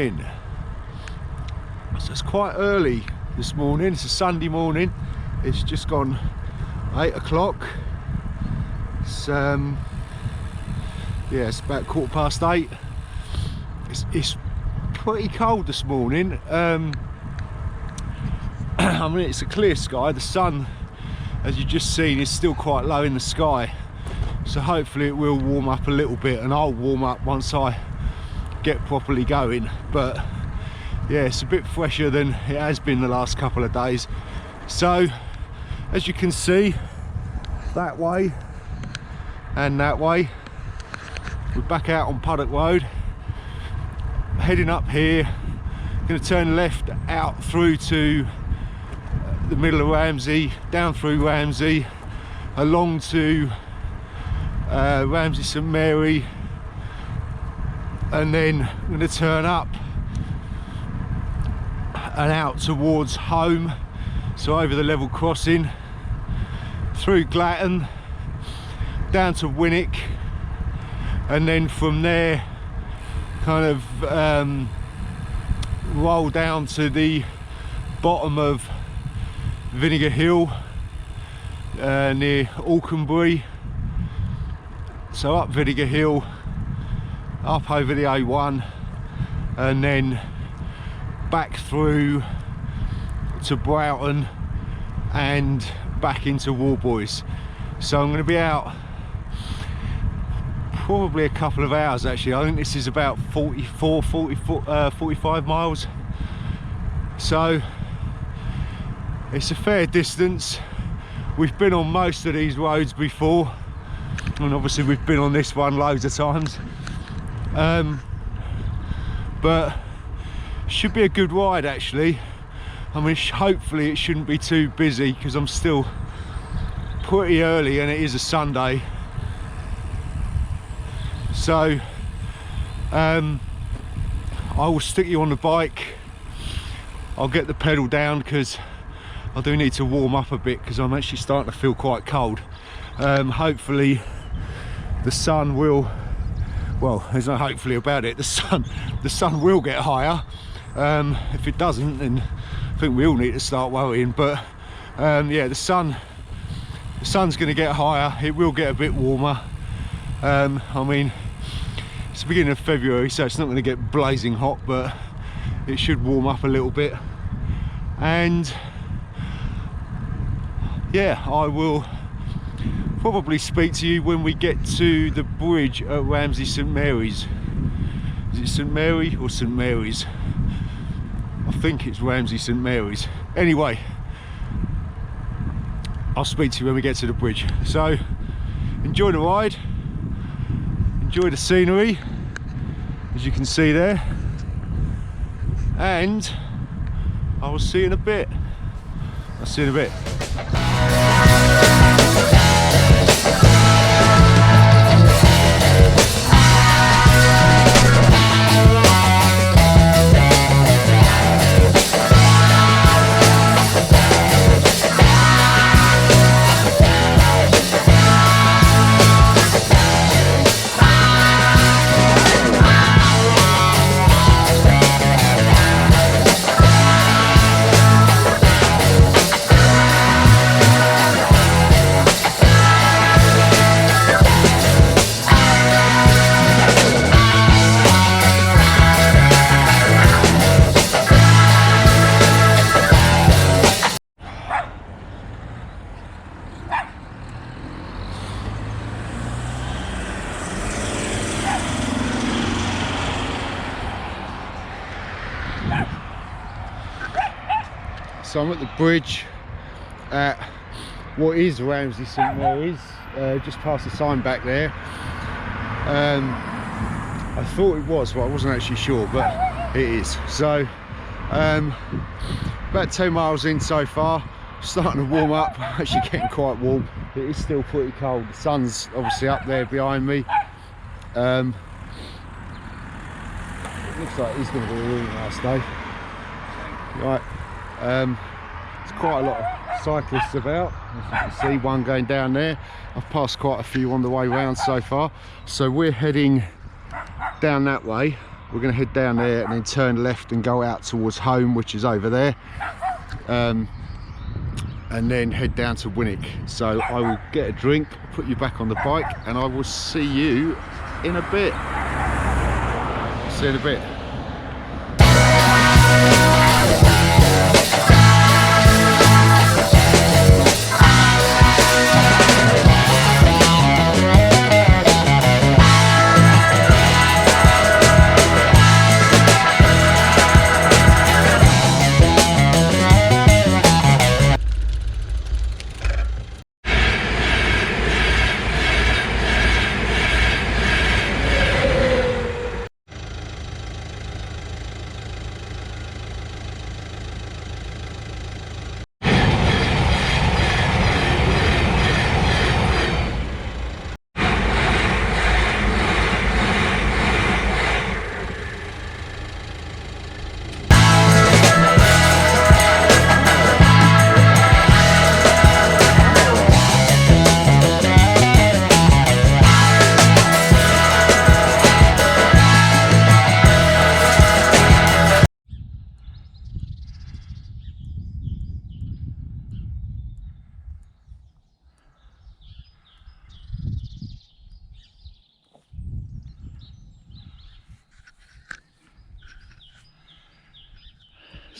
morning. So it's quite early this morning. It's a Sunday morning. It's just gone 8 o'clock. It's yeah, it's about 8:15. It's pretty cold this morning. I mean, it's a clear sky. The sun, as you've just seen, is still quite low in the sky. So hopefully it will warm up a little bit, and I'll warm up once I get properly going. But yeah, it's a bit fresher than it has been the last couple of days. So as you can see, that way and that way, we're back out on Puddock Road, heading up here. Going to turn left out through to the middle of Ramsey, down through Ramsey, along to Ramsey St Mary, and then I'm going to turn up and out towards home, so over the level crossing, through Glatton, down to Winwick, and then from there kind of roll down to the bottom of Vinegar Hill near Alconbury. So up Vinegar Hill, up over the A1, and then back through to Broughton and back into Warboys. So I'm going to be out probably a couple of hours actually. I think this is about 45 miles. So it's a fair distance. We've been on most of these roads before, and obviously we've been on this one loads of times, but should be a good ride actually. I mean, hopefully it shouldn't be too busy because I'm still pretty early and it is a Sunday. So I will stick you on the bike. I'll get the pedal down because I do need to warm up a bit because I'm actually starting to feel quite cold. Hopefully the sun will, well, there's no hopefully about it, the sun will get higher. If it doesn't, then I think we all need to start worrying. But yeah, the sun's going to get higher. It will get a bit warmer. I mean, it's the beginning of February, so it's not going to get blazing hot, but it should warm up a little bit. And yeah, I will probably speak to you when we get to the bridge at Ramsey St Mary's. Is it St Mary or St Mary's? I think it's Ramsey St Mary's. Anyway, I'll speak to you when we get to the bridge. So enjoy the ride, enjoy the scenery, as you can see there, and I will see you in a bit. I'll see you in a bit. So I'm at the bridge at what is Ramsey St Mary's, just past the sign back there. I thought it was, but I wasn't actually sure, but it is. So about 2 miles in so far, starting to warm up, actually getting quite warm. It is still pretty cold. The sun's obviously up there behind me. It looks like it's going to be a really nice day. Right. There's quite a lot of cyclists about, as you can see, one going down there. I've passed quite a few on the way round so far, so we're heading down that way. we're going to head down there and then turn left and go out towards home, which is over there, and then head down to Winwick. So I will get a drink, put you back on the bike, and I will see you in a bit. See you in a bit.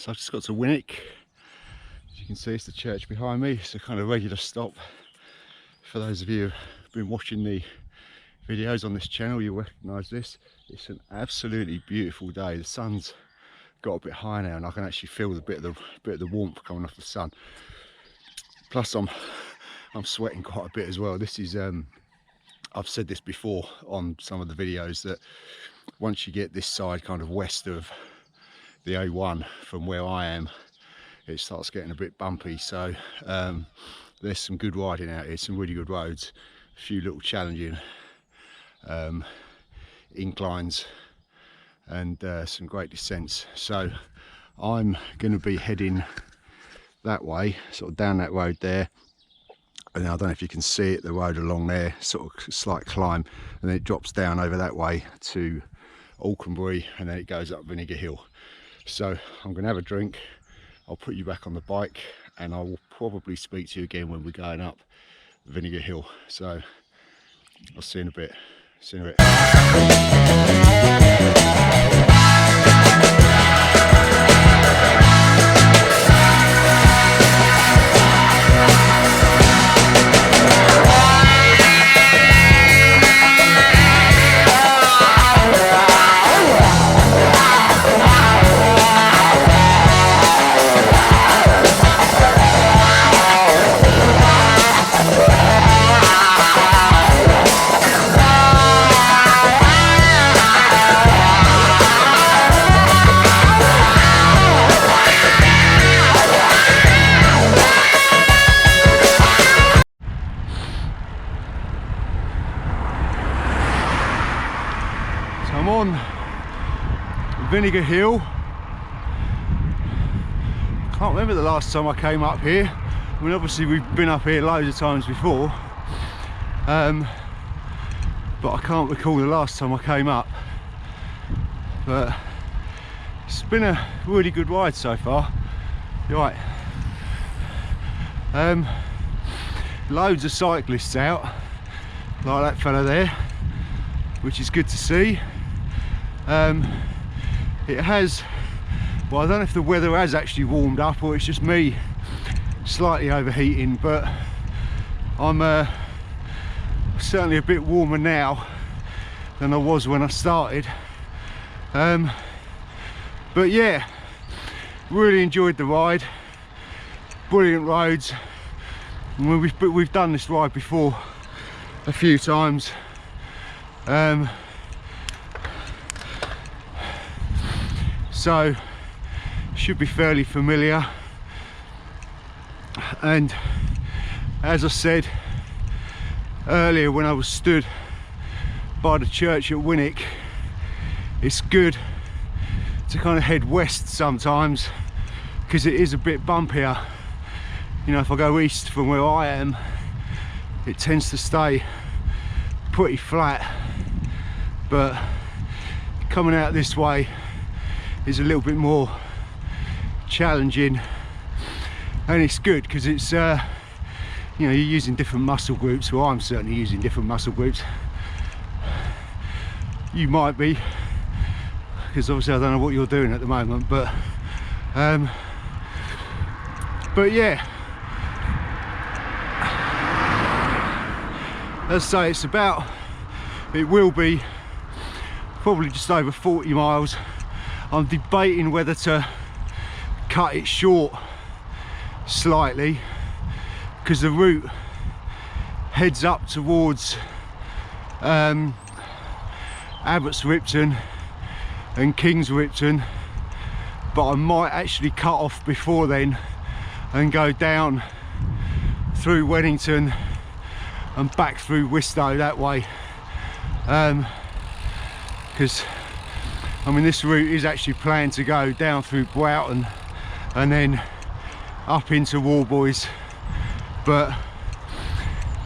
So I've just got to Winwick. As you can see, it's the church behind me. It's a kind of regular stop. For those of you who've been watching the videos on this channel, you'll recognise this. It's an absolutely beautiful day. The sun's got a bit high now, and I can actually feel the bit of the warmth coming off the sun. Plus, I'm sweating quite a bit as well. This is I've said this before on some of the videos, that once you get this side kind of west of the A1 from where I am, it starts getting a bit bumpy. So there's some good riding out here, some really good roads, a few little challenging inclines, and some great descents. So I'm going to be heading that way, sort of down that road there, and I don't know if you can see it, the road along there, sort of slight climb, and then it drops down over that way to Alconbury, and then it goes up Vinegar Hill. So I'm going to have a drink, I'll put you back on the bike, and I will probably speak to you again when we're going up Vinegar Hill. So I'll see you in a bit. See you in a bit. I'm on Vinegar Hill. Can't remember the last time I came up here. I mean, obviously we've been up here loads of times before, but I can't recall the last time I came up. But it's been a really good ride so far. You're right. Loads of cyclists out, like that fella there, which is good to see. It has, well, I don't know if the weather has actually warmed up or it's just me slightly overheating, but I'm certainly a bit warmer now than I was when I started. But yeah, really enjoyed the ride. Brilliant roads. I mean, we've done this ride before a few times. So should be fairly familiar, and as I said earlier when I was stood by the church at Winwick, it's good to kind of head west sometimes because it is a bit bumpier. You know, if I go east from where I am, it tends to stay pretty flat, but coming out this way is a little bit more challenging, and it's good because it's you know, you're using different muscle groups. Well, I'm certainly using different muscle groups. You might be, because obviously I don't know what you're doing at the moment, but yeah, as I say, it's about, it will be probably just over 40 miles. I'm debating whether to cut it short slightly, because the route heads up towards Abbots Ripton and Kings Ripton, but I might actually cut off before then and go down through Wellington and back through Wistow that way, because I mean, this route is actually planned to go down through Broughton and then up into Warboys, but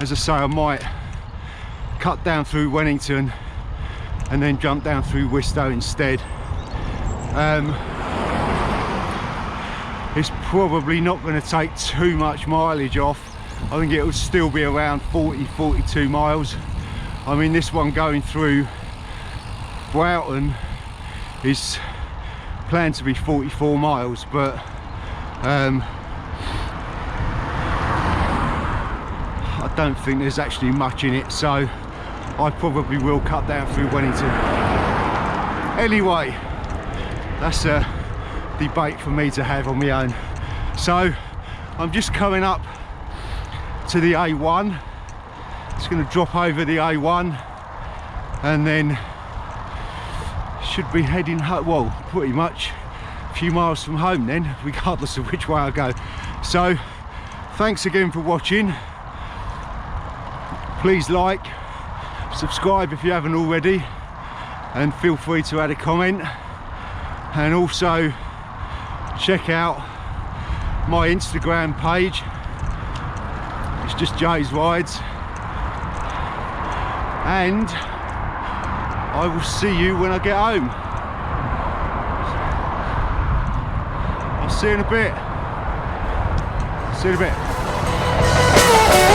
as I say, I might cut down through Wellington and then jump down through Wistow instead. It's probably not going to take too much mileage off. I think it will still be around 40-42 miles. I mean, this one going through Broughton is planned to be 44 miles, but I don't think there's actually much in it, so I probably will cut down through Wellington. Anyway, that's a debate for me to have on my own. So I'm just coming up to the A1. It's going to drop over the A1 and then should be heading home, well, pretty much a few miles from home then, regardless of which way I go. So thanks again for watching. Please like, subscribe if you haven't already, and feel free to add a comment, and also check out my Instagram page. It's just Jay's Rides, and I will see you when I get home. I'll see you in a bit. See you in a bit.